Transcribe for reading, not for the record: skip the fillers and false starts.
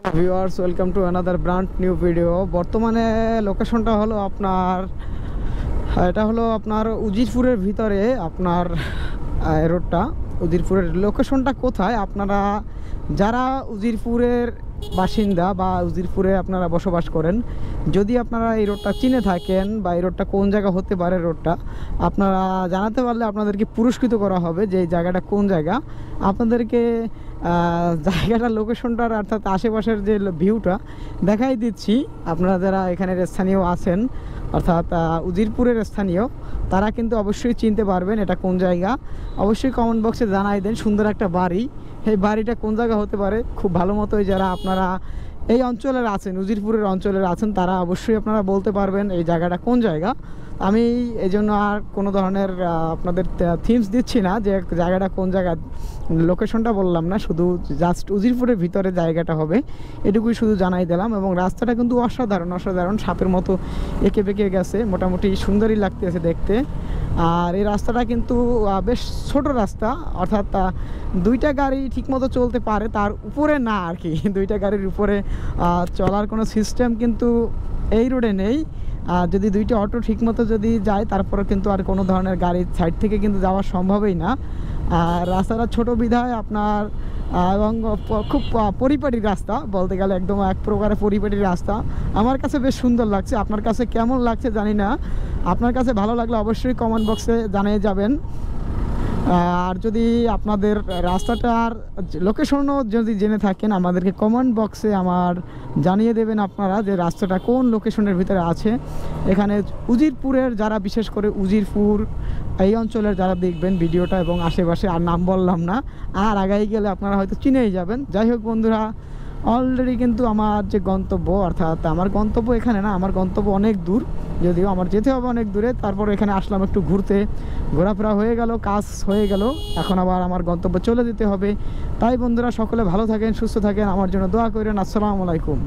Viewers, welcome to another brand new video. বর্তমানে লোকেশনটা হলো আপনার এটা হলো আপনার উজিরপুরের ভিতরে আপনার রোডটা। উজিরপুরের লোকেশনটা কোথায়, আপনারা যারা উজিরপুরের বাসিন্দা বা উজিরপুরে আপনারা বসবাস করেন, যদি আপনারা এই রোডটা চিনে থাকেন বা এই রোডটা কোন জায়গা হতে পারে, রোডটা আপনারা জানাতে পারলে আপনাদেরকে পুরস্কৃত করা হবে যে এই জায়গাটা কোন জায়গা। আপনাদেরকে জায়গাটার লোকেশনটার অর্থাৎ আশেপাশের যে ভিউটা দেখাই দিচ্ছি। আপনারা যারা এখানের স্থানীয় আছেন অর্থাৎ উজিরপুরের স্থানীয়, তারা কিন্তু অবশ্যই চিনতে পারবেন এটা কোন জায়গা। অবশ্যই কমেন্ট বক্সে জানাই দেন সুন্দর একটা বাড়ি, এই বাড়িটা কোন জায়গা হতে পারে। খুব ভালো মতোই যারা আপনারা এই অঞ্চলের আছেন, উজিরপুরের অঞ্চলের আছেন, তারা অবশ্যই আপনারা বলতে পারবেন এই জায়গাটা কোন জায়গা। আমি এই জন্য আর কোনো ধরনের আপনাদের থিমস দিচ্ছি না যে জায়গাটা কোন জায়গা, লোকেশনটা বললাম না, শুধু জাস্ট উজিরপুরের ভিতরে জায়গাটা হবে এটুকুই শুধু জানাই দিলাম। এবং রাস্তাটা কিন্তু অসাধারণ অসাধারণ, সাপের মতো এঁকে বেঁকে গেছে, মোটামুটি সুন্দরই লাগতেছে দেখতে। আর এই রাস্তাটা কিন্তু বেশ ছোট রাস্তা, অর্থাৎ দুইটা গাড়ি ঠিকমতো চলতে পারে, তার উপরে না আর কি। দুইটা গাড়ির উপরে চলার কোনো সিস্টেম কিন্তু এই রোডে নেই। যদি দুইটা অটো ঠিকমতো যদি যায়, তারপরে কিন্তু আর কোনো ধরনের গাড়ির সাইড থেকে কিন্তু যাওয়া সম্ভবই না। আর রাস্তাটা ছোট বিধায় আপনার এবং খুব পরিপাটি রাস্তা বলতে গেলে, একদম এক প্রকারের পরিপাটি রাস্তা। আমার কাছে বেশ সুন্দর লাগছে, আপনার কাছে কেমন লাগছে জানি না। আপনার কাছে ভালো লাগলে অবশ্যই কমেন্ট বক্সে জানিয়ে যাবেন। আর যদি আপনাদের রাস্তাটার লোকেশনও যদি জেনে থাকেন, আমাদেরকে কমেন্ট বক্সে জানিয়ে দেবেন আপনারা যে রাস্তাটা কোন লোকেশনের ভিতরে আছে। এখানে উজিরপুরের যারা, বিশেষ করে উজিরপুর এই অঞ্চলের যারা দেখবেন ভিডিওটা এবং আশেপাশে, আর নাম বললাম না, আর আগাই গেলে আপনারা হয়তো চিনেই যাবেন। যাই হোক বন্ধুরা, অলরেডি কিন্তু আমার যে গন্তব্য, অর্থাৎ আমার গন্তব্য এখানে না, আমার গন্তব্য অনেক দূর, যদিও আমার যেতে হবে অনেক দূরে। তারপর এখানে আসলাম একটু ঘুরতে, ঘোরাফেরা হয়ে গেল, কাজ হয়ে গেল, এখন আবার আমার গন্তব্য চলে যেতে হবে। তাই বন্ধুরা, সকলে ভালো থাকেন, সুস্থ থাকেন, আমার জন্য দোয়া করেন। আসসালামু আলাইকুম।